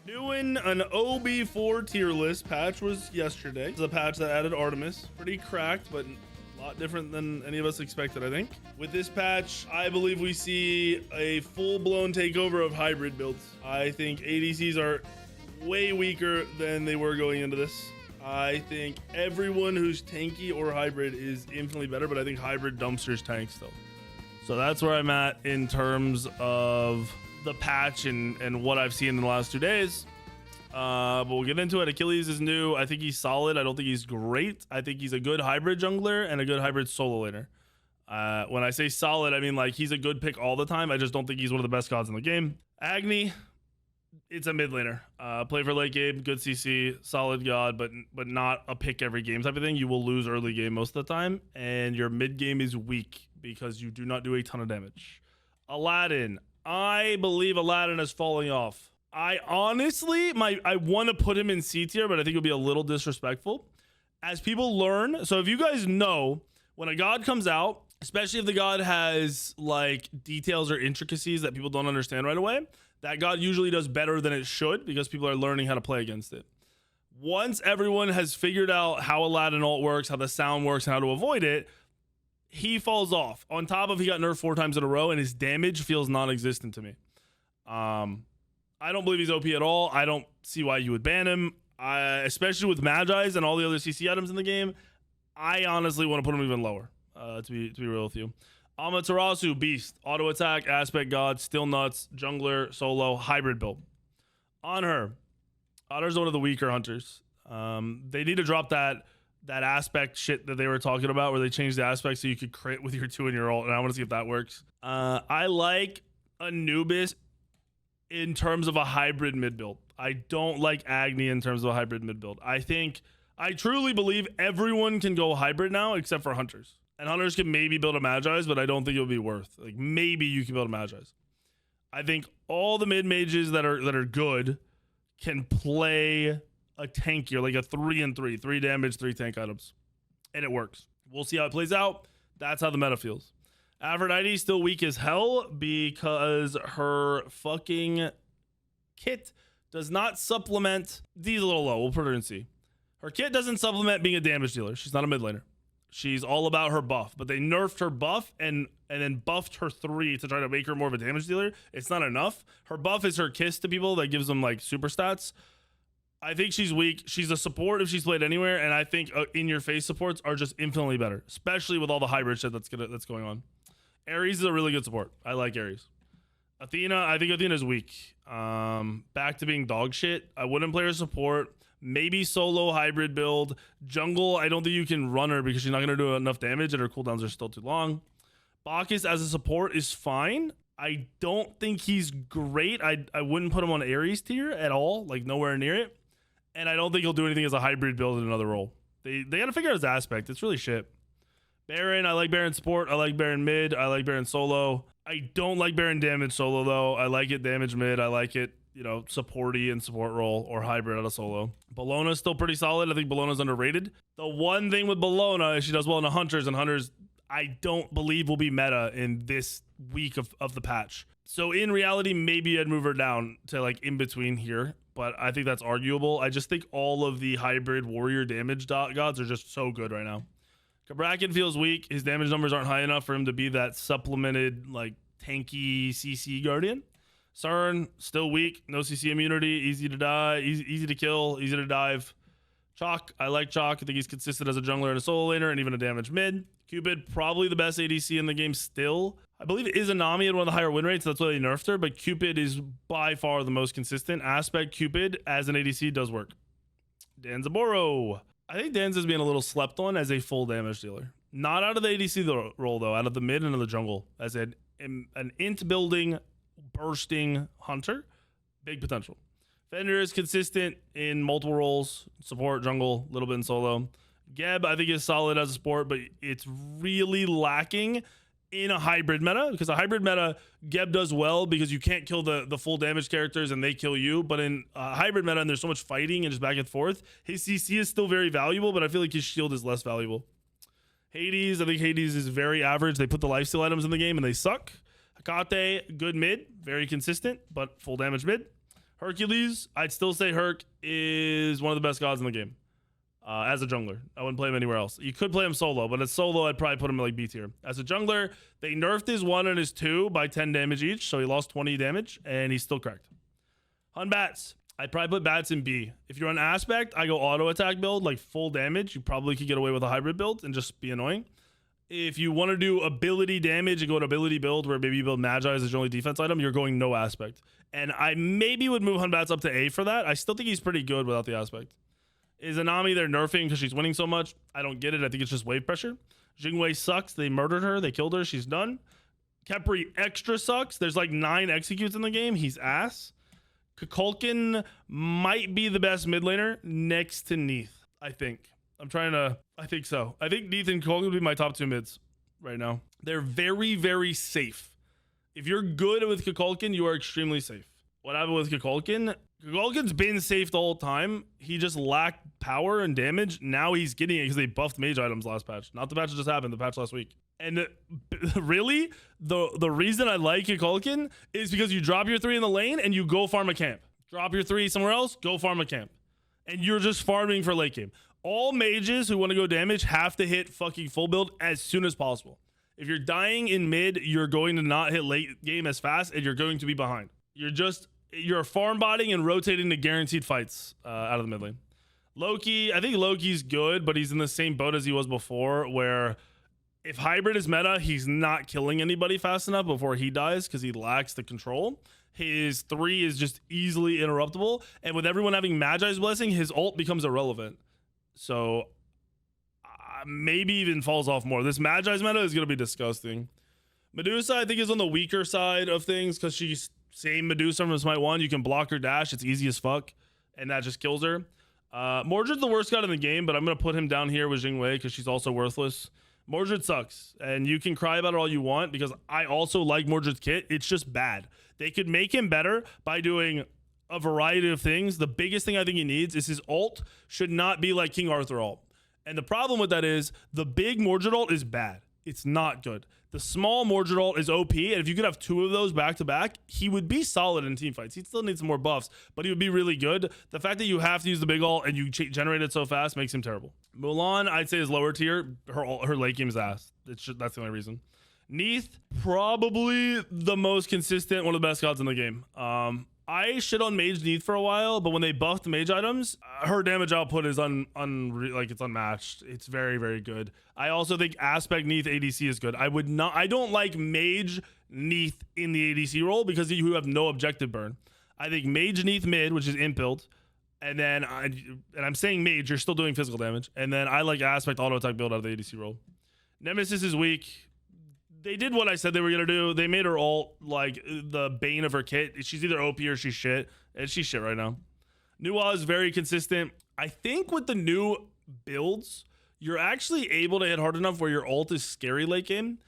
Doing an OB4 tier list. Patch was yesterday. It's a patch that added Artemis. Pretty cracked, but a lot different than any of us expected, I think. With this patch, I believe we see a full-blown takeover of hybrid builds. I think ADCs are way weaker than they were going into this. I think everyone who's tanky or hybrid is infinitely better, but I think hybrid dumpsters tank still. So that's where I'm at in terms of the patch and what I've seen in the last 2 days. But we'll get into it. Achilles is new. I think he's solid. I don't think he's great. I think he's a good hybrid jungler and a good hybrid solo laner. When I say solid, I mean like he's a good pick all the time. I just don't think he's one of the best gods in the game. Agni, it's a mid laner. Play for late game, good CC, solid god, but not a pick every game type of thing. You will lose early game most of the time, and your mid game is weak because you do not do a ton of damage. Aladdin, I believe Aladdin is falling off. I honestly, I want to put him in C tier, but I think it'll be a little disrespectful. As people learn, so if you guys know, when a god comes out, especially if the god has like details or intricacies that people don't understand right away, that god usually does better than it should because people are learning how to play against it. Once everyone has figured out how Aladdin ult works, how the sound works, and how to avoid it, he falls off. On top of he got nerfed 4 times in a row, and his damage feels non-existent to me. I don't believe he's OP at all. I don't see why you would ban him, especially with Magi's and all the other CC items in the game. I honestly want to put him even lower, to be real with you. Amaterasu, beast, auto attack, aspect god, still nuts, jungler, solo, hybrid build. On her, Otter's one of the weaker hunters. They need to drop that aspect shit that they were talking about where they changed the aspect so you could crit with your 2 and your ult, and I want to see if that works. I like Anubis in terms of a hybrid mid build. I don't like Agni in terms of a hybrid mid build. I truly believe everyone can go hybrid now except for hunters. And hunters can maybe build a Magi's, but I don't think it'll be worth. Like maybe you can build a Magi's. I think all the mid mages that are good can play a tankier, like a 3-3, 3 damage, 3 tank items, and it works. We'll see how it plays out. That's how the meta feels. Aphrodite still weak as hell because her fucking kit does not supplement. D's a little low. We'll put her in C. Her kit doesn't supplement being a damage dealer. She's not a mid laner. She's all about her buff, but they nerfed her buff and then buffed her 3 to try to make her more of a damage dealer. It's not enough. Her buff is her kiss to people that gives them like super stats. I think she's weak. She's a support if she's played anywhere, and I think in-your-face supports are just infinitely better, especially with all the hybrid shit that's going on. Ares is a really good support. I like Ares. Athena, I think Athena is weak. Back to being dog shit. I wouldn't play her support. Maybe solo hybrid build. Jungle, I don't think you can run her because she's not going to do enough damage and her cooldowns are still too long. Bacchus as a support is fine. I don't think he's great. I wouldn't put him on Ares tier at all, like nowhere near it. And I don't think he'll do anything as a hybrid build in another role. They got to figure out his aspect. It's really shit. Baron, I like Baron support. I like Baron mid. I like Baron solo. I don't like Baron damage solo though. I like it damage mid. I like it, supporty and support role or hybrid out of solo. Bellona's still pretty solid. I think Bellona's underrated. The one thing with Bellona is she does well in the hunters, and hunters I don't believe will be meta in this week of the patch. So in reality, maybe I'd move her down to like in between here, but I think that's arguable. I just think all of the hybrid warrior damage gods are just so good right now. Kabrakan feels weak. His damage numbers aren't high enough for him to be that supplemented like tanky CC guardian. Cern, still weak. No CC immunity. Easy to die. Easy to kill. Easy to dive. Chalk, I like Chalk. I think he's consistent as a jungler and a solo laner and even a damage mid. Cupid, probably the best ADC in the game still. I believe Izanami had one of the higher win rates. That's why they nerfed her, but Cupid is by far the most consistent. Aspect Cupid as an ADC does work. Danzaboro. I think Danza's being a little slept on as a full damage dealer. Not out of the ADC role though, out of the mid and of the jungle as an int building, bursting hunter. Big potential. Fender is consistent in multiple roles, support, jungle, a little bit in solo. Geb, I think is solid as a support, but it's really lacking in a hybrid meta, because a hybrid meta, Geb does well because you can't kill the full damage characters and they kill you. But in a hybrid meta and there's so much fighting and just back and forth, his CC is still very valuable, but I feel like his shield is less valuable. Hades, I think Hades is very average. They put the lifesteal items in the game and they suck. Hecate, good mid, very consistent, but full damage mid. Hercules, I'd still say Herc is one of the best gods in the game. As a jungler, I wouldn't play him anywhere else. You could play him solo, but as solo, I'd probably put him in like B tier. As a jungler, they nerfed his 1 and his 2 by 10 damage each, so he lost 20 damage, and he's still cracked. Hun Bats, I'd probably put Bats in B. If you're on Aspect, I go auto attack build, like full damage. You probably could get away with a hybrid build and just be annoying. If you want to do ability damage and go to ability build, where maybe you build Magi as your only defense item, you're going no Aspect. And I maybe would move Hun Bats up to A for that. I still think he's pretty good without the Aspect. Is Anami they're nerfing because she's winning so much? I don't get it. I think it's just wave pressure. Jingwei sucks. They murdered her. They killed her. She's done. Khepri extra sucks. There's like 9 executes in the game. He's ass. Kukulkan might be the best mid laner next to Neith, I think. I think so. I think Neith and Kukulkan would be my top 2 mids right now. They're very, very safe. If you're good with Kukulkan, you are extremely safe. What happened with Kukulkan? Kukulkan's been safe the whole time. He just lacked power and damage. Now he's getting it because they buffed mage items last patch. Not the patch that just happened, the patch last week. And really, the reason I like Kukulkan is because you drop your 3 in the lane and you go farm a camp. Drop your 3 somewhere else, go farm a camp. And you're just farming for late game. All mages who want to go damage have to hit fucking full build as soon as possible. If you're dying in mid, you're going to not hit late game as fast and you're going to be behind. You're farm botting and rotating to guaranteed fights out of the mid lane. Loki, I think Loki's good, but he's in the same boat as he was before, where if hybrid is meta, he's not killing anybody fast enough before he dies because he lacks the control. His 3 is just easily interruptible, and with everyone having Magi's Blessing, his ult becomes irrelevant. So maybe even falls off more. This Magi's meta is going to be disgusting. Medusa, I think, is on the weaker side of things because she's same Medusa from Smite 1. You can block her dash. It's easy as fuck, and that just kills her. Mordred's the worst god in the game, but I'm going to put him down here with Jingwei because she's also worthless. Mordred sucks, and you can cry about it all you want because I also like Mordred's kit. It's just bad. They could make him better by doing a variety of things. The biggest thing I think he needs is his ult should not be like King Arthur ult. And the problem with that is the big Mordred ult is bad. It's not good. The small Mordred ult is OP, and if you could have 2 of those back to back, he would be solid in team fights. He'd still need some more buffs, but he would be really good. The fact that you have to use the big ult and you generate it so fast makes him terrible. Mulan, I'd say, is lower tier. Her late game is ass. That's the only reason. Neith, probably the most consistent, one of the best gods in the game. I shit on Mage Neith for a while, but when they buffed mage items, her damage output is it's unmatched. It's very, very good. I also think Aspect Neith ADC is good. I don't like Mage Neith in the ADC role because you have no objective burn. I think Mage Neith mid, which is imp build, and then I'm saying Mage, you're still doing physical damage, and then I like Aspect auto attack build out of the ADC role. Nemesis is weak. They did what I said they were going to do. They made her ult like the bane of her kit. She's either OP or she's shit. And she's shit right now. Nuwa is very consistent. I think with the new builds, you're actually able to hit hard enough where your ult is scary late game.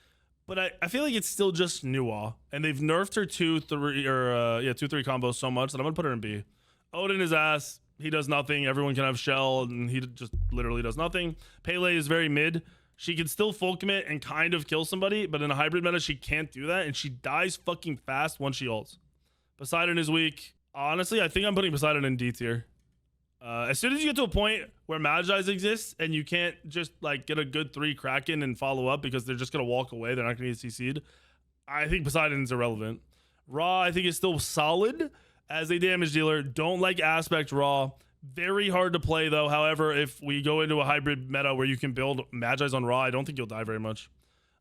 But I feel like it's still just Nuwa. And they've nerfed her 2-3 combos so much that I'm going to put her in B. Odin is ass. He does nothing. Everyone can have Shell and he just literally does nothing. Pele is very mid. She can still full commit and kind of kill somebody, but in a hybrid meta, she can't do that, and she dies fucking fast once she ults. Poseidon is weak. Honestly, I think I'm putting Poseidon in D tier. As soon as you get to a point where Magi's exists and you can't just like get a good 3 Kraken and follow up because they're just going to walk away, they're not going to get CC'd, I think Poseidon's irrelevant. Raw, I think, is still solid as a damage dealer. Don't like Aspect Raw. Very hard to play though. However, if we go into a hybrid meta where you can build Magi's on Raw, I don't think you'll die very much.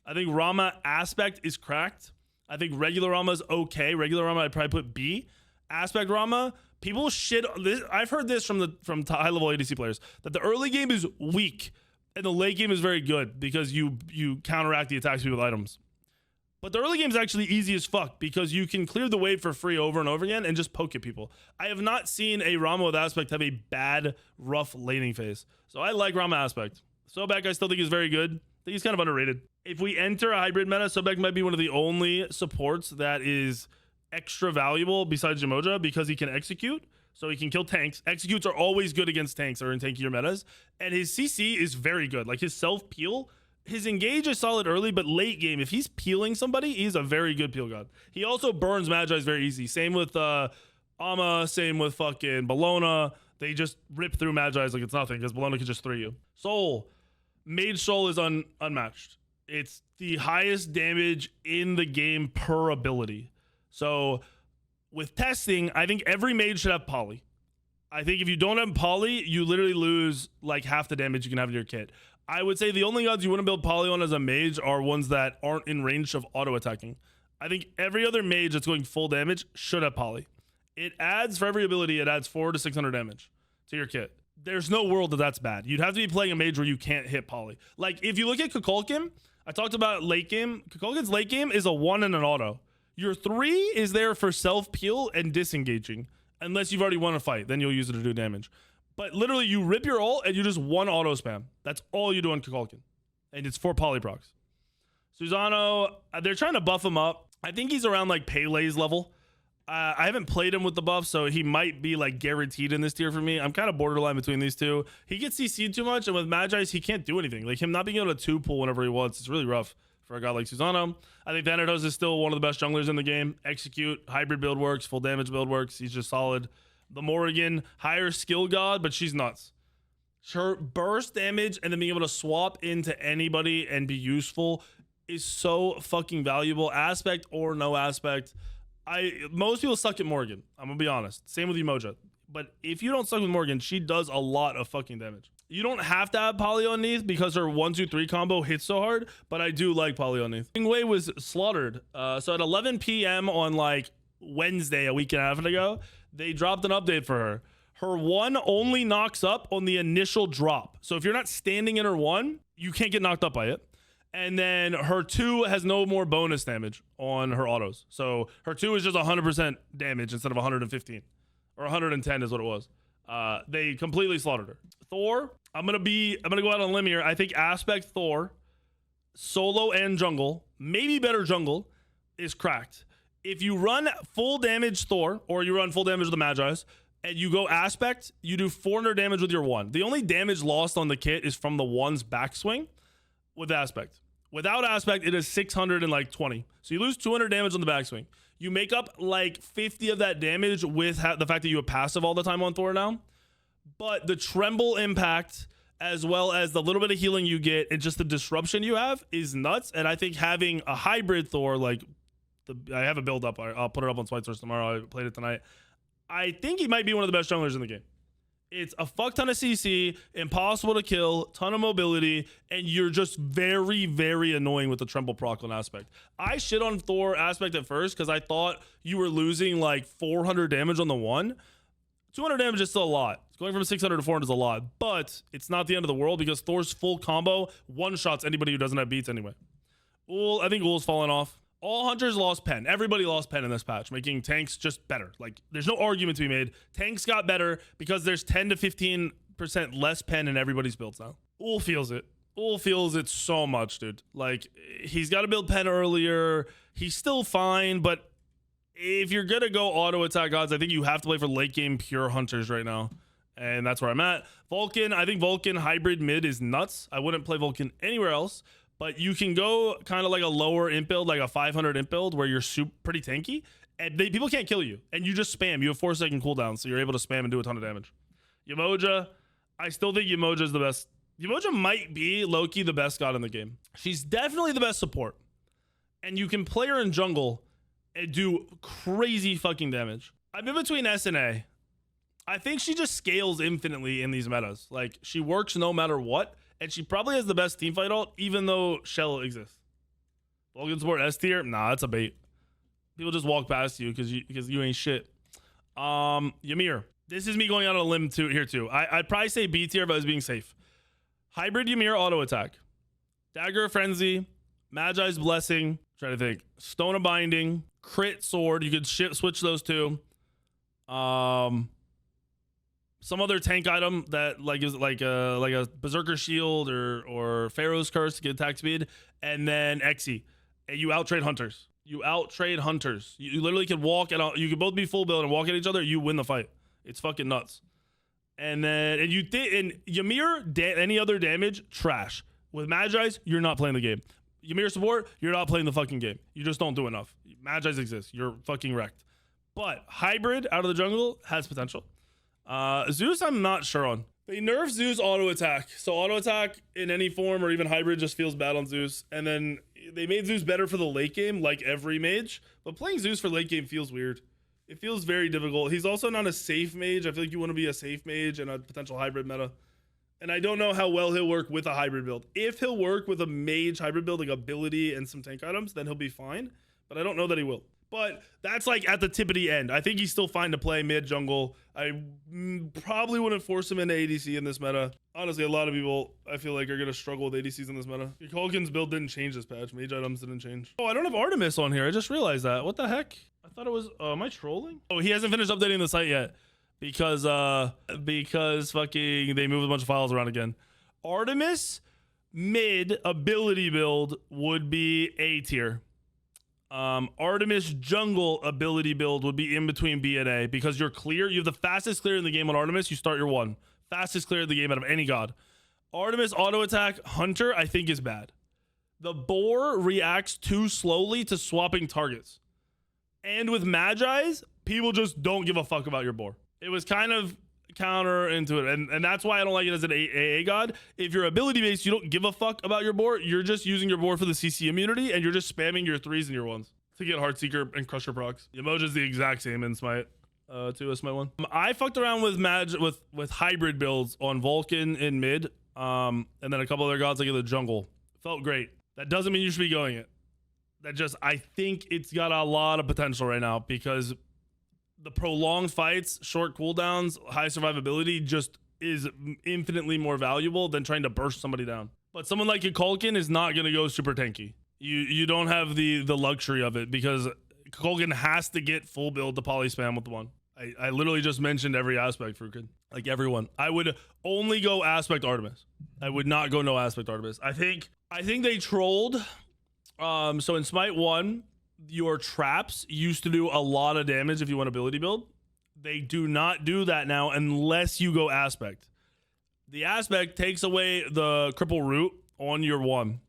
I think Rama Aspect is cracked. I think regular Rama is okay. Regular Rama I'd probably put B. Aspect Rama, people shit on this. I've heard this from high level ADC players that the early game is weak and the late game is very good because you counteract the attacks with items. But the early game is actually easy as fuck because you can clear the wave for free over and over again and just poke at people. I have not seen a Rama with Aspect have a bad, rough laning phase. So I like Rama Aspect. Sobek I still think is very good. I think he's kind of underrated. If we enter a hybrid meta, Sobek might be one of the only supports that is extra valuable besides Jamoja because he can execute. So he can kill tanks. Executes are always good against tanks or in tankier metas. And his CC is very good. Like his self-peel. His engage is solid early, but late game, if he's peeling somebody, he's a very good peel god. He also burns Magi's very easy. Same with Ama, same with fucking Bologna. They just rip through Magi's like it's nothing because Bologna can just 3 you. Soul. Mage Soul is unmatched. It's the highest damage in the game per ability. So with testing, I think every mage should have poly. I think if you don't have poly, you literally lose like half the damage you can have in your kit. I would say the only gods you wouldn't build poly on as a mage are ones that aren't in range of auto attacking. I think every other mage that's going full damage should have poly. It adds, for every ability, it adds 400 to 600 damage to your kit. There's no world that that's bad. You'd have to be playing a mage where you can't hit poly. Like if you look at Kukulkan, I talked about late game. Kukulkan's late game is a 1 and an auto. Your 3 is there for self peel and disengaging. Unless you've already won a fight, then you'll use it to do damage. But literally, you rip your ult and you just 1 auto spam. That's all you do on Kukulkan. And it's 4 polyprocs. Susano, they're trying to buff him up. I think he's around like Pele's level. I haven't played him with the buff, so he might be like guaranteed in this tier for me. I'm kind of borderline between these two. He gets CC'd too much, and with Magi's, he can't do anything. Like him not being able to 2-pull whenever he wants, it's really rough for a guy like Susano. I think Thanatos is still one of the best junglers in the game. Execute, hybrid build works, full damage build works. He's just solid. The Morrigan, higher skill god, but she's nuts. Her burst damage and then being able to swap into anybody and be useful is so fucking valuable. Aspect or no aspect. Most people suck at Morgan. I'm gonna be honest. Same with Umoja. But if you don't suck with Morgan, she does a lot of fucking damage. You don't have to have Poly on Neith because her 1-2-3 combo hits so hard, but I do like Poly on Neith. Wei was slaughtered. So at 11 p.m. on like Wednesday, a week and a half ago, they dropped an update for her. Her 1 only knocks up on the initial drop. So if you're not standing in her 1, you can't get knocked up by it. And then her 2 has no more bonus damage on her autos. So her 2 is just 100% damage instead of 115 or 110 is what it was. They completely slaughtered her. Thor, I'm gonna go out on a limb here. I think Aspect Thor, solo and jungle, maybe better jungle, is cracked. If you run full damage Thor or you run full damage the Magi's and you go Aspect, you do 400 damage with your 1. The only damage lost on the kit is from the 1's backswing with Aspect. Without Aspect, it is 620. So you lose 200 damage on the backswing. You make up like 50 of that damage with the fact that you have passive all the time on Thor now. But the tremble impact, as well as the little bit of healing you get and just the disruption you have is nuts. And I think having a hybrid Thor, like I have a build up. I'll put it up on Smite Source tomorrow. I played it tonight. I think he might be one of the best junglers in the game. It's a fuck ton of CC, impossible to kill, ton of mobility, and you're just very, very annoying with the tremble proc on Aspect. I shit on Thor Aspect at first because I thought you were losing like 400 damage on the 1. 200 damage is still a lot. Going from 600 to 400 is a lot, but it's not the end of the world because Thor's full combo one-shots anybody who doesn't have beats anyway. I think Ul's fallen off. All hunters lost pen. Everybody lost pen in this patch, making tanks just better. Like, there's no argument to be made. Tanks got better because there's 10 to 15% less pen in everybody's builds now. Ul feels it. Ul feels it so much, dude. Like, he's got to build pen earlier. He's still fine, but if you're going to go auto attack gods, I think you have to play for late game pure hunters right now. And that's where I'm at. Vulcan, I think Vulcan hybrid mid is nuts. I wouldn't play Vulcan anywhere else. But you can go kind of like a lower imp build, like a 500 imp build where you're pretty tanky. And people can't kill you. And you just spam. You have 4-second cooldown, so you're able to spam and do a ton of damage. Umoja, I still think Umoja is the best. Umoja might be, low-key, the best god in the game. She's definitely the best support. And you can play her in jungle and do crazy fucking damage. I'm in between S and A. I think she just scales infinitely in these metas. Like, she works no matter what. And she probably has the best teamfight ult, even though Shell exists. Vulcan support S tier? Nah, that's a bait. People just walk past you because you ain't shit. Ymir. This is me going out on a limb here too. I'd probably say B tier if I was being safe. Hybrid Ymir auto attack. Dagger of Frenzy. Magi's Blessing. Trying to think. Stone of Binding. Crit Sword. You could switch those two. Some other tank item that like is like a Berserker Shield or Pharaoh's Curse to get attack speed, and then Xe. And you outtrade hunters. You literally can walk and you can both be full build and walk at each other. You win the fight. It's fucking nuts. And then Ymir any other damage trash. With Magi's, you're not playing the game. Ymir support, you're not playing the fucking game. You just don't do enough. Magi's exist. You're fucking wrecked. But hybrid out of the jungle has potential. Zeus, I'm not sure on. They nerfed Zeus auto attack. So auto attack in any form or even hybrid just feels bad on Zeus. And then they made Zeus better for the late game, like every mage. But playing Zeus for late game feels weird. It feels very difficult. He's also not a safe mage. I feel like you want to be a safe mage in a potential hybrid meta. And I don't know how well he'll work with a hybrid build. If he'll work with a mage hybrid build, like ability and some tank items, then he'll be fine. But I don't know that he will. But that's like at the tippity end. I think he's still fine to play mid jungle. I probably wouldn't force him into ADC in this meta. Honestly, a lot of people I feel like are going to struggle with ADCs in this meta. Culkin's build didn't change this patch. Mage items didn't change. Oh, I don't have Artemis on here. I just realized that. What the heck? I thought it was, am I trolling? Oh, he hasn't finished updating the site yet because fucking they moved a bunch of files around again. Artemis mid ability build would be A tier. Artemis jungle ability build would be in between B and A because you're clear. You have the fastest clear in the game on Artemis. You start your one. Fastest clear in the game out of any god. Artemis auto attack hunter, I think, is bad. The boar reacts too slowly to swapping targets. And with Magi's, people just don't give a fuck about your boar. It was kind of counter into it. And that's why I don't like it as an AA god. If you're ability based, you don't give a fuck about your board. You're just using your board for the CC immunity and you're just spamming your 3s and your 1s to get Heartseeker and Crusher procs. The emoji is the exact same in Smite 2 as Smite 1. I fucked around with with hybrid builds on Vulcan in mid and then a couple other gods like in the jungle. Felt great. That doesn't mean you should be going it. That just, I think it's got a lot of potential right now because the prolonged fights, short cooldowns, high survivability just is infinitely more valuable than trying to burst somebody down. But someone like a Culkin is not going to go super tanky. You don't have the luxury of it because Culkin has to get full build to poly spam with the one. I literally just mentioned every aspect for Kid. Like everyone. I would only go aspect Artemis. I would not go no aspect Artemis. I think they trolled. So in Smite 1, your traps used to do a lot of damage if you want ability build. They do not do that now unless you go aspect. The aspect takes away the cripple root on your one,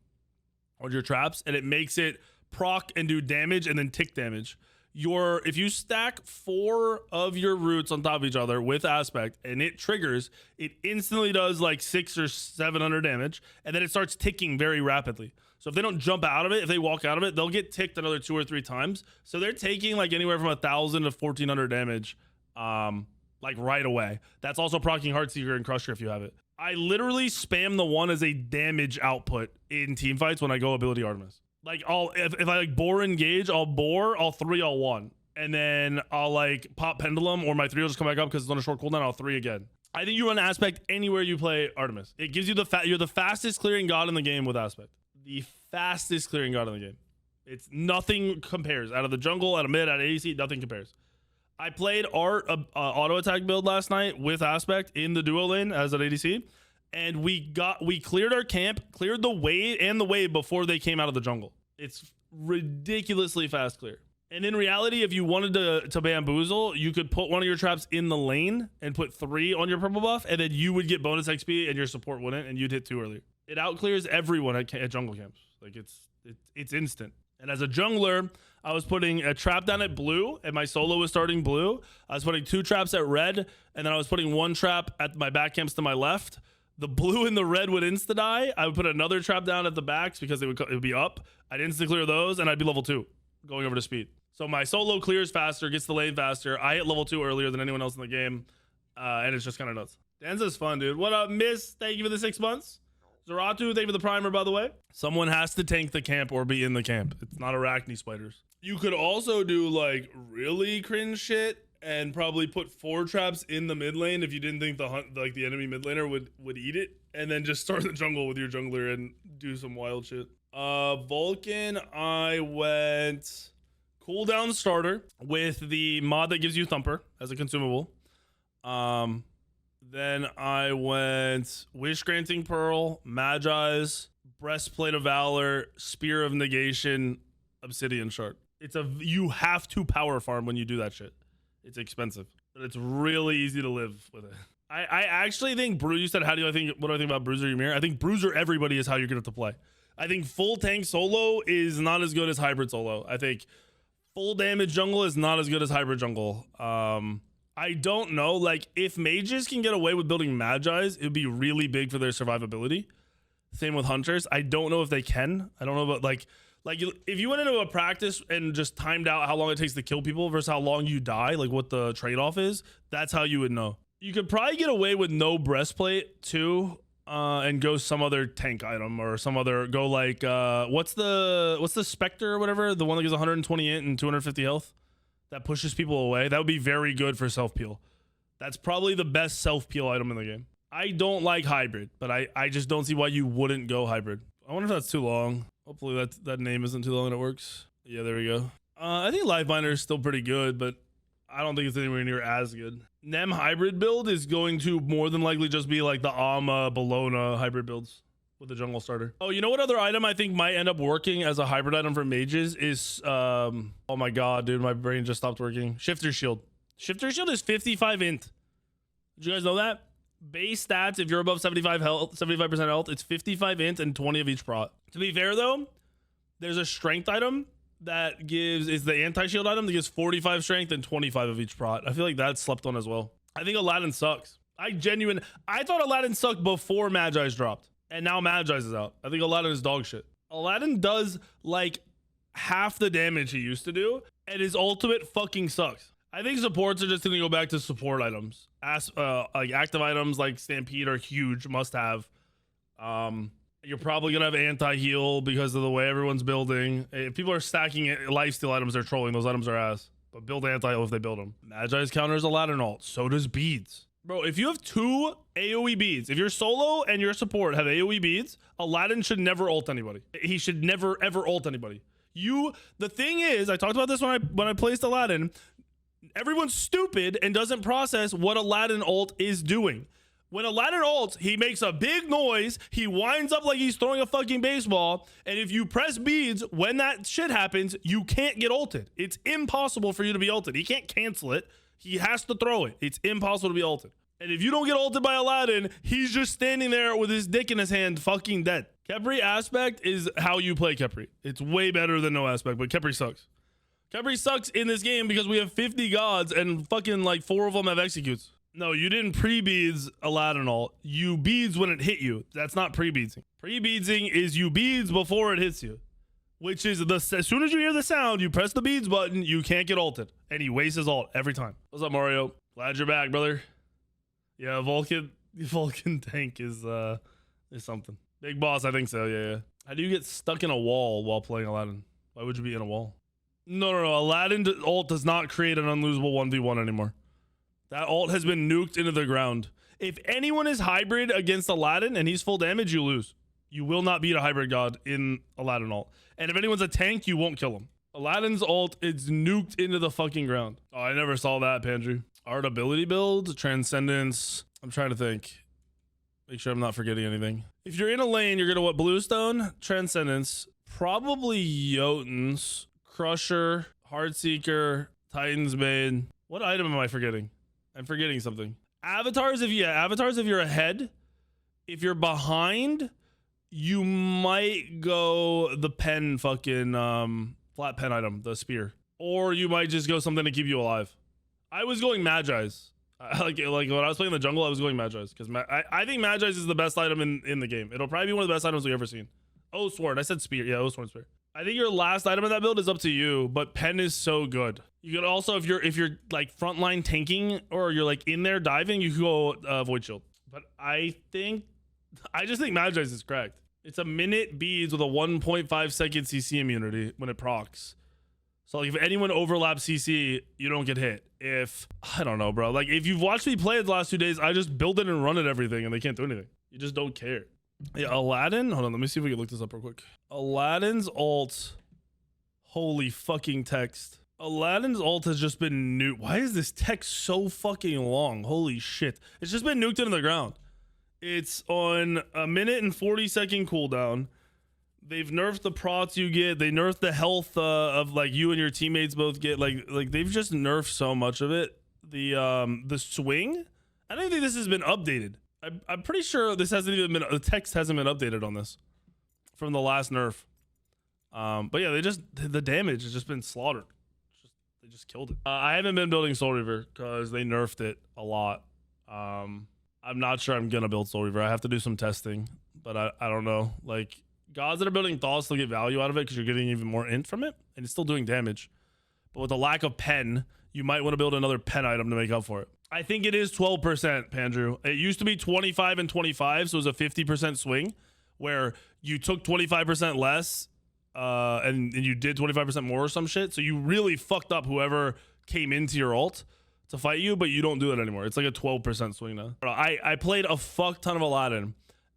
on your traps, and it makes it proc and do damage and then tick damage. If you stack 4 of your roots on top of each other with aspect and it triggers, it instantly does like 600 or 700 damage, and then it starts ticking very rapidly. So if they don't jump out of it, if they walk out of it, they'll get ticked another 2 or 3 times. So they're taking like anywhere from 1,000 to 1,400 damage, like right away. That's also proccing Heartseeker and Crusher if you have it. I literally spam the one as a damage output in team fights when I go ability Artemis. Like if I like boar engage, I'll boar, I'll 3, I'll 1. And then I'll like pop pendulum or my 3 will just come back up because it's on a short cooldown, I'll 3 again. I think you run aspect anywhere you play Artemis. It gives you you're the fastest clearing god in the game with aspect. The fastest clearing god in the game. It's nothing compares. Out of the jungle, out of mid, out of ADC, nothing compares. I played Art auto attack build last night with aspect in the duo lane as an ADC, and we cleared our camp, cleared the wave before they came out of the jungle. It's ridiculously fast clear. And in reality, if you wanted to bamboozle, you could put one of your traps in the lane and put 3 on your purple buff, and then you would get bonus XP and your support wouldn't, and you'd hit 2 earlier. It outclears everyone at jungle camps. Like it's instant. And as a jungler, I was putting a trap down at blue, and my solo was starting blue. I was putting 2 traps at red, and then I was putting 1 trap at my back camps to my left. The blue and the red would insta die. I would put another trap down at the backs because it would be up. I'd insta clear those, and I'd be level 2, going over to speed. So my solo clears faster, gets the lane faster. I hit level 2 earlier than anyone else in the game, and it's just kind of nuts. Danza's fun, dude. What up, Miss? Thank you for the 6 months. Zaratu, thank you for the primer, by the way. Someone has to tank the camp or be in the camp. It's not arachne spiders. You could also do like really cringe shit and probably put 4 traps in the mid lane if you didn't think the enemy mid laner would eat it, and then just start the jungle with your jungler and do some wild shit. Vulcan, I went cooldown starter with the mod that gives you Thumper as a consumable. Then I went Wish Granting Pearl, Magi's, Breastplate of Valor, Spear of Negation, Obsidian Shard. You have to power farm when you do that shit. It's expensive, but it's really easy to live with it. I actually think you said what do I think about Bruiser Ymir? I think Bruiser everybody is how you're gonna have to play. I think full tank solo is not as good as hybrid solo. I think Full damage jungle is not as good as hybrid jungle. I don't know. Like, if mages can get away with building Magi's, it would be really big for their survivability. Same with hunters. I don't know if they can. I don't know about like if you went into a practice and just timed out how long it takes to kill people versus how long you die, like what the trade-off is, that's how you would know. You could probably get away with no breastplate too, and go some other tank item or some other go like what's the Spectre or whatever, the one that gives 120 int and 250 health that pushes people away. That would be very good for self peel. That's probably the best self peel item in the game. I don't like hybrid, but I just don't see why you wouldn't go hybrid. I wonder if that's too long. Hopefully that name isn't too long and it works. Yeah, there we go. I think live binder is still pretty good, but I don't think it's anywhere near as good. Nem hybrid build is going to more than likely just be like the Ama Bologna hybrid builds with the jungle starter. Oh, you know what other item I think might end up working as a hybrid item for mages is oh my god, dude, my brain just stopped working. Shifter shield. Shifter shield is 55 int. Did you guys know that? Base stats, if you're above 75% health, it's 55 int and 20 of each prot. To be fair though, there's a strength item that is the anti-shield item that gives 45 strength and 25 of each prot. I feel like that's slept on as well. I think Aladdin sucks. I thought Aladdin sucked before Magi's dropped, and now Magi's is out. I think Aladdin is dog shit. Aladdin does like half the damage he used to do, and his ultimate fucking sucks. I think supports are just gonna go back to support items. Like active items like Stampede are huge, must have. You're probably gonna have anti-heal because of the way everyone's building. If people are stacking lifesteal items, they're trolling. Those items are ass. But build anti-heal if they build them. Magi's counters Aladdin ult. So does beads. Bro, if you have 2 AoE beads, if your solo and your support have AoE beads, Aladdin should never ult anybody. He should never ever ult anybody. The thing is, I talked about this when I placed Aladdin. Everyone's stupid and doesn't process what Aladdin ult is doing. When Aladdin ults, he makes a big noise. He winds up like he's throwing a fucking baseball. And if you press beads, when that shit happens, you can't get ulted. It's impossible for you to be ulted. He can't cancel it. He has to throw it. It's impossible to be ulted. And if you don't get ulted by Aladdin, he's just standing there with his dick in his hand, fucking dead. Khepri aspect is how you play Khepri. It's way better than no aspect, but Khepri sucks. Khepri sucks in this game because we have 50 gods and fucking like 4 of them have executes. No, you didn't pre-beads Aladdin ult. You beads when it hit you. That's not pre-beadsing. Pre-beadsing is you beads before it hits you. Which is as soon as you hear the sound, you press the beads button, you can't get ulted. And he wastes his ult every time. What's up, Mario? Glad you're back, brother. Yeah, Vulcan tank is something. Big boss, I think so, yeah. How do you get stuck in a wall while playing Aladdin? Why would you be in a wall? No. Aladdin ult does not create an unlosable 1v1 anymore. That ult has been nuked into the ground. If anyone is hybrid against Aladdin and he's full damage, you lose. You will not beat a hybrid god in Aladdin ult. And if anyone's a tank, you won't kill him. Aladdin's ult is nuked into the fucking ground. Oh, I never saw that, Pandrew. Art ability build, Transcendence. I'm trying to think. Make sure I'm not forgetting anything. If you're in a lane, you're gonna what? Bluestone, Transcendence, probably Jotuns, Crusher, Heartseeker, Titan's Bane. What item am I forgetting? I'm forgetting something. Avatars if you're ahead. If you're behind, you might go the pen fucking flat pen item, the spear. Or you might just go something to keep you alive. I was going Magi's. Like when I was playing the jungle, I was going Magi's because I think Magi's is the best item in the game. It'll probably be one of the best items we've ever seen. Oh, sword. I said spear. Yeah, oh, sword, spear. I think your last item in that build is up to you, but pen is so good. You could also, if you're like frontline tanking or you're like in there diving, you could go void shield. But I just think Magi's is cracked. It's a minute beads with a 1.5 second CC immunity when it procs. So like if anyone overlaps CC, you don't get hit. I don't know, bro. Like if you've watched me play the last 2 days, I just build it and run it everything and they can't do anything. You just don't care. Yeah, Aladdin. Hold on, let me see if we can look this up real quick. Aladdin's ult. Holy fucking text. Aladdin's ult has just been nuked. Why is this text so fucking long? Holy shit. It's just been nuked into the ground. It's on a minute and 40-second cooldown. They've nerfed the prots you get. They nerfed the health of like you and your teammates both get. Like they've just nerfed so much of it. The swing. I don't think this has been updated. I'm pretty sure this hasn't even been. The text hasn't been updated on this from the last nerf. But yeah, the damage has just been slaughtered. They just killed it. I haven't been building Soul Reaver because they nerfed it a lot. I'm not sure I'm gonna build Soul Reaver. I have to do some testing, but I don't know. Like, gods that are building Thaw still get value out of it because you're getting even more int from it, and it's still doing damage. But with the lack of pen, you might want to build another pen item to make up for it. I think it is 12%, Pandrew. It used to be 25 and 25, so it was a 50% swing where you took 25% less and you did 25% more or some shit. So you really fucked up whoever came into your ult to fight you, but you don't do it anymore. It's like a 12% swing now. I played a fuck ton of Aladdin,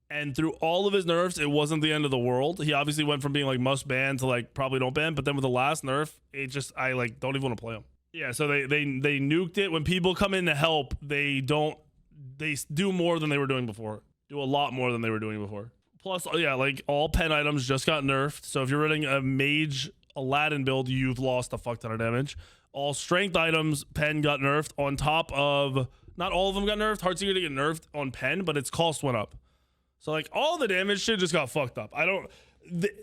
and through all of his nerfs, it wasn't the end of the world. He obviously went from being like must ban to like probably don't ban, but then with the last nerf, it just, I like don't even want to play him. Yeah, so they nuked it. When people come in to help, they do more than they were doing before. Do a lot more than they were doing before. Plus, yeah, like all pen items just got nerfed. So if you're running a mage Aladdin build, you've lost a fuck ton of damage. All strength items, pen got nerfed on top of, not all of them got nerfed. Heartseeker didn't get nerfed on pen, but its cost went up. So like all the damage shit just got fucked up.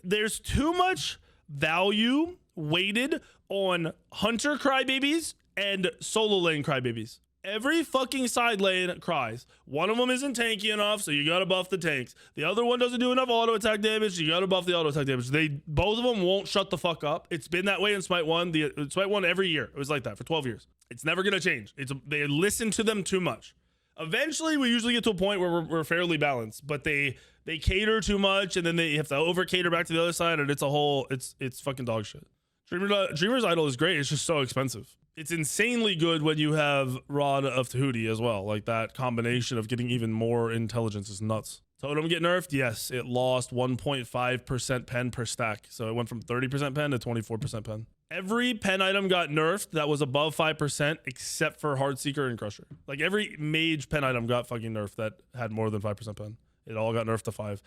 There's too much value weighted on hunter crybabies and solo lane crybabies. Every fucking side lane cries. One of them isn't tanky enough, so you gotta buff the tanks. The other one doesn't do enough auto attack damage, you gotta buff the auto attack damage. Both of them won't shut the fuck up. It's been that way in Smite 1. Smite 1 every year. It was like that for 12 years. It's never gonna change. They listen to them too much. Eventually, we usually get to a point where we're fairly balanced, but they cater too much, and then they have to over cater back to the other side, and it's fucking dog shit. Dreamer's Idol is great. It's just so expensive. It's insanely good when you have Rod of Tahuti as well. Like that combination of getting even more intelligence is nuts. Totem get nerfed? Yes, it lost 1.5% pen per stack. So it went from 30% pen to 24% pen. Every pen item got nerfed that was above 5% except for Heartseeker and Crusher. Like every mage pen item got fucking nerfed that had more than 5% pen. It all got nerfed to 5.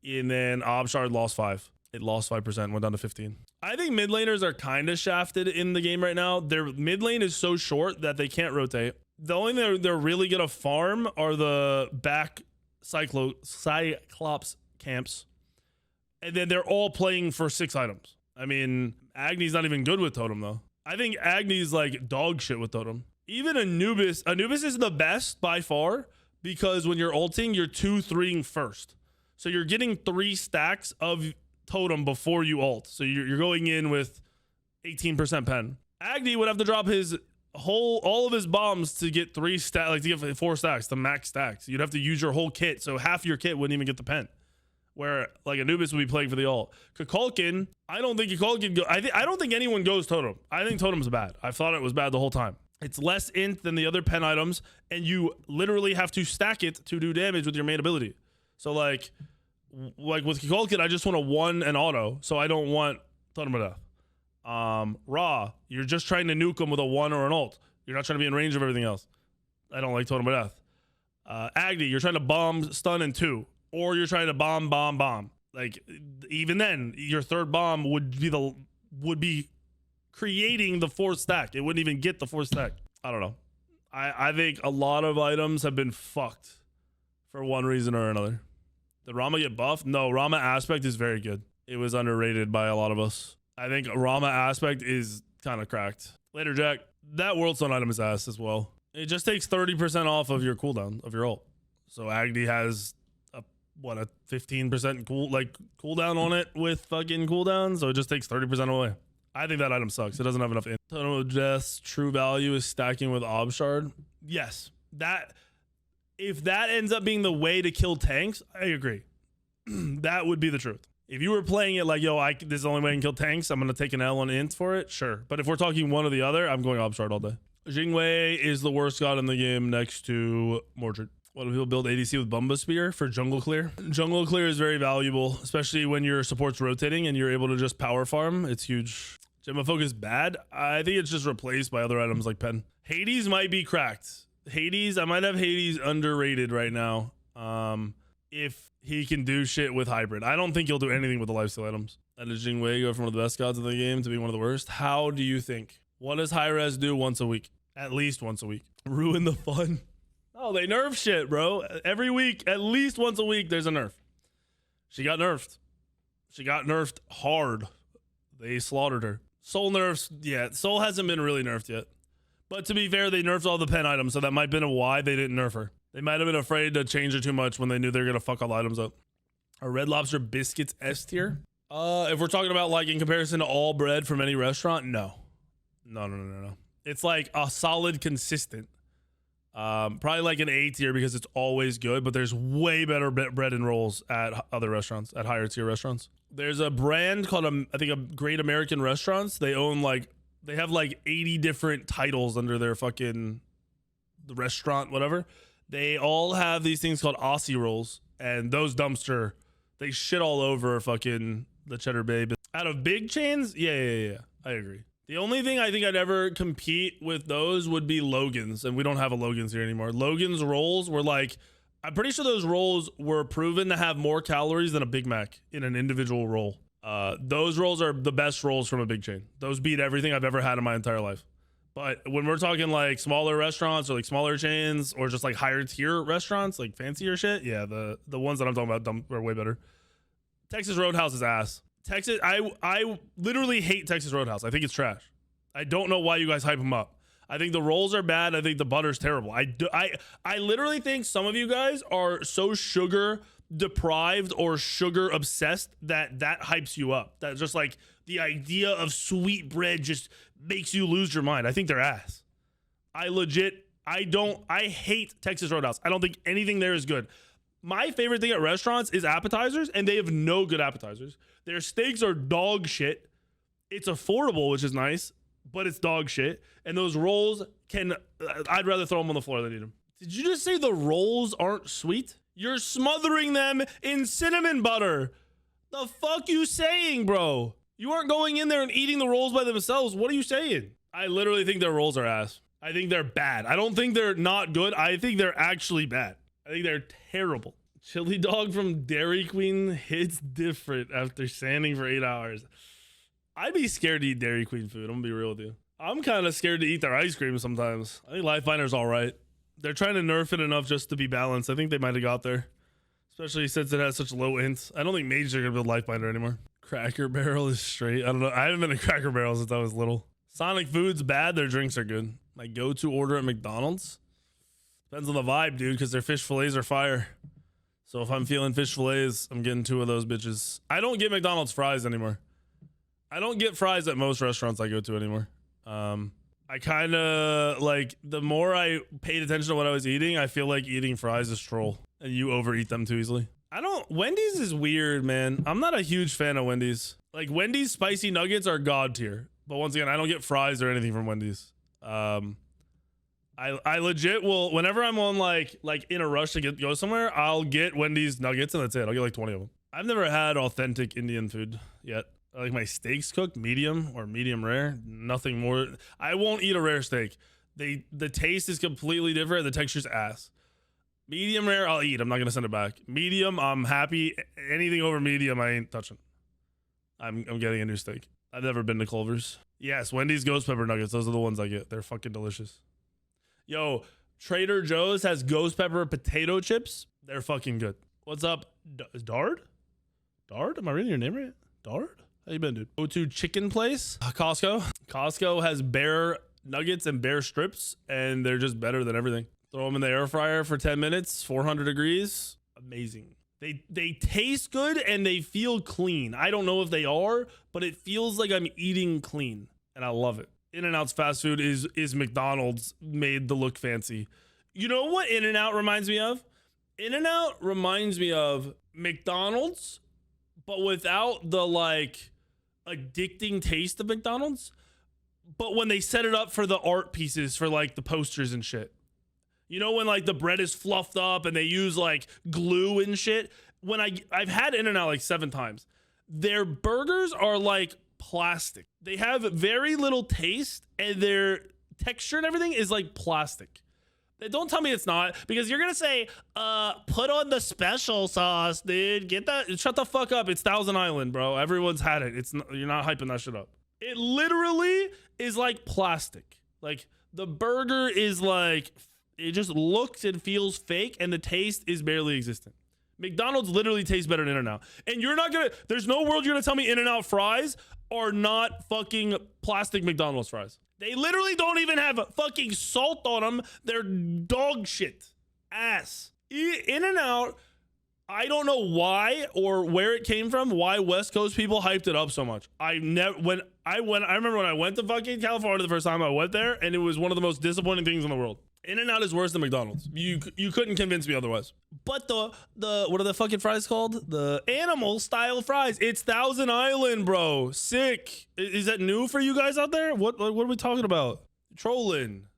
And then Obshard lost 5. It lost 5%, went down to 15. I think mid laners are kind of shafted in the game right now. Their mid lane is so short that they can't rotate. The only thing they're really gonna farm are the back Cyclops camps. And then they're all playing for 6 items. I mean, Agni's not even good with Totem though. I think Agni's like dog shit with Totem. Even Anubis is the best by far because when you're ulting, you're 2-3ing first. So you're getting 3 stacks of Totem before you ult. So you're going in with 18% pen. Agni would have to drop all of his bombs to get 3 stacks, like to get 4 stacks, the max stacks. You'd have to use your whole kit. So half your kit wouldn't even get the pen. Where like Anubis would be playing for the ult. Kukulkan, I don't think Kukulkan I don't think anyone goes Totem. I think Totem's bad. I thought it was bad the whole time. It's less int than the other pen items, and you literally have to stack it to do damage with your main ability. So like with Kukulkan, I just want a 1 and auto, so I don't want Totem of Death. Ra, you're just trying to nuke him with a 1 or an ult. You're not trying to be in range of everything else. I don't like Totem of Death. Agni, you're trying to bomb, stun, and 2. Or you're trying to bomb. Like even then, your third bomb would be creating the 4th stack. It wouldn't even get the 4th stack. I don't know. I think a lot of items have been fucked for one reason or another. Did Rama get buffed? No, Rama Aspect is very good. It was underrated by a lot of us. I think Rama Aspect is kind of cracked. Later, Jack. That World Stone item is ass as well. It just takes 30% off of your cooldown of your ult. So Agni has a 15% cooldown on it with fucking cooldown, so it just takes 30% away. I think that item sucks. It doesn't have enough int. Totem of Death's true value is stacking with Obshard. Yes, if that ends up being the way to kill tanks, I agree. That would be the truth. If you were playing it like, this is the only way I can kill tanks, I'm gonna take an L on int for it, sure. But if we're talking one or the other, I'm going Obshard all day. Jingwei is the worst god in the game next to Mordred. What do people build ADC with Bumba Spear for jungle clear? Jungle clear is very valuable, especially when your support's rotating and you're able to just power farm. It's huge. Gemma Folk is bad. I think it's just replaced by other items like Pen. Hades might be cracked. I might have Hades underrated right now. If he can do shit with hybrid. I don't think he'll do anything with the lifesteal items. That is Jingwei go from one of the best gods in the game to be one of the worst. How do you think? What does Hi-Rez do once a week? At least once a week. Ruin the fun. Oh, they nerf shit, bro. Every week, at least once a week, there's a nerf. She got nerfed. She got nerfed hard. They slaughtered her. Soul nerfs, yeah, Soul hasn't been really nerfed yet. But to be fair, they nerfed all the pen items, so that might have been why they didn't nerf her. They might have been afraid to change her too much when they knew they were gonna fuck all the items up. Are Red Lobster biscuits S tier? If we're talking about like in comparison to all bread from any restaurant, no. No. It's like a solid consistent. Probably like an A tier because it's always good, but there's way better bread and rolls at other restaurants, at higher tier restaurants. There's a brand called, I think, a Great American Restaurants. They own like, they have like 80 different titles under their fucking the restaurant, whatever. They all have these things called Aussie rolls, and those dumpster, they shit all over fucking the Cheddar Bay. Out of big chains, yeah, I agree. The only thing I think I'd ever compete with those would be Logan's, and we don't have a Logan's here anymore. Logan's rolls were like, I'm pretty sure those rolls were proven to have more calories than a Big Mac in an individual roll. Those rolls are the best rolls from a big chain. Those beat everything I've ever had in my entire life. But when we're talking like smaller restaurants or like smaller chains or just like higher tier restaurants, like fancier shit, yeah, the ones that I'm talking about are way better. Texas Roadhouse is ass. Texas, I literally hate Texas Roadhouse. I think it's trash. I don't know why you guys hype them up. I think the rolls are bad. I think the butter's terrible. I literally think some of you guys are so sugar deprived or sugar obsessed that hypes you up. That just like the idea of sweet bread just makes you lose your mind. I think they're ass. I hate Texas Roadhouse. I don't think anything there is good. My favorite thing at restaurants is appetizers, and they have no good appetizers. Their steaks are dog shit. It's affordable, which is nice, but it's dog shit. And those rolls I'd rather throw them on the floor than eat them. Did you just say the rolls aren't sweet? You're smothering them in cinnamon butter. The fuck you saying, bro? You aren't going in there and eating the rolls by themselves. What are you saying? I literally think their rolls are ass. I think they're bad. I don't think they're not good. I think they're actually bad. I think they're terrible. Chili dog from Dairy Queen hits different after sanding for 8 hours. I'd be scared to eat Dairy Queen food. I'm gonna be real with you. I'm kind of scared to eat their ice cream sometimes. I think Life Finder's all right. They're trying to nerf it enough just to be balanced. I think they might have got there, especially since it has such low ints. I don't think mages are gonna build Life Finder anymore. Cracker Barrel is straight. I don't know. I haven't been to Cracker Barrel since I was little. Sonic Food's bad. Their drinks are good. My go-to order at McDonald's depends on the vibe, dude, because their fish fillets are fire. So if I'm feeling fish fillets, I'm getting 2 of those bitches. I don't get McDonald's fries anymore. I don't get fries at most restaurants I go to anymore. I kind of like, the more I paid attention to what I was eating, I feel like eating fries is troll and you overeat them too easily. Wendy's is weird, man. I'm not a huge fan of Wendy's. Like, Wendy's spicy nuggets are god tier. But once again, I don't get fries or anything from Wendy's. I legit will, whenever I'm on like in a rush to go somewhere, I'll get Wendy's nuggets and that's it. I'll get like 20 of them. I've never had authentic Indian food yet. Like my steaks cooked medium or medium rare, nothing more. I won't eat a rare steak. The taste is completely different. The texture's ass. Medium rare, I'll eat. I'm not gonna send it back. Medium, I'm happy. Anything over medium, I ain't touching. I'm getting a new steak. I've never been to Culver's. Yes, Wendy's ghost pepper nuggets. Those are the ones I get. They're fucking delicious. Yo, Trader Joe's has ghost pepper potato chips. They're fucking good. What's up? Is Dard? Dard? Am I reading your name right? Dard? How you been, dude? Go to chicken place. Costco. Costco has bear nuggets and bear strips, and they're just better than everything. Throw them in the air fryer for 10 minutes, 400 degrees. Amazing. They taste good and they feel clean. I don't know if they are, but it feels like I'm eating clean, and I love it. In-N-Out's fast food is McDonald's made to look fancy. You know what In-N-Out reminds me of? In-N-Out reminds me of McDonald's, but without the like addicting taste of McDonald's. But when they set it up for the art pieces, for like the posters and shit. You know, when like the bread is fluffed up and they use like glue and shit. When I've had In-N-Out like 7 times. Their burgers are like plastic. They have very little taste and their texture and everything is like plastic. Don't tell me it's not, because you're gonna say, put on the special sauce, dude. Get that. Shut the fuck up. It's Thousand Island, bro. Everyone's had it. You're not hyping that shit up. It literally is like plastic. Like the burger is like, it just looks and feels fake and the taste is barely existent. McDonald's literally tastes better than In-N-Out. And you're not gonna, there's no world you're gonna tell me In-N-Out fries are not fucking plastic McDonald's fries. They literally don't even have fucking salt on them. They're dog shit. Ass. In-N-Out, I don't know why or where it came from, why West Coast people hyped it up so much. I remember when I went to fucking California the first time I went there, and it was one of the most disappointing things in the world. In-N-Out is worse than McDonald's. You couldn't convince me otherwise. But the what are the fucking fries called? The animal style fries. It's Thousand Island, bro. Sick. Is that new for you guys out there? What are we talking about? Trolling.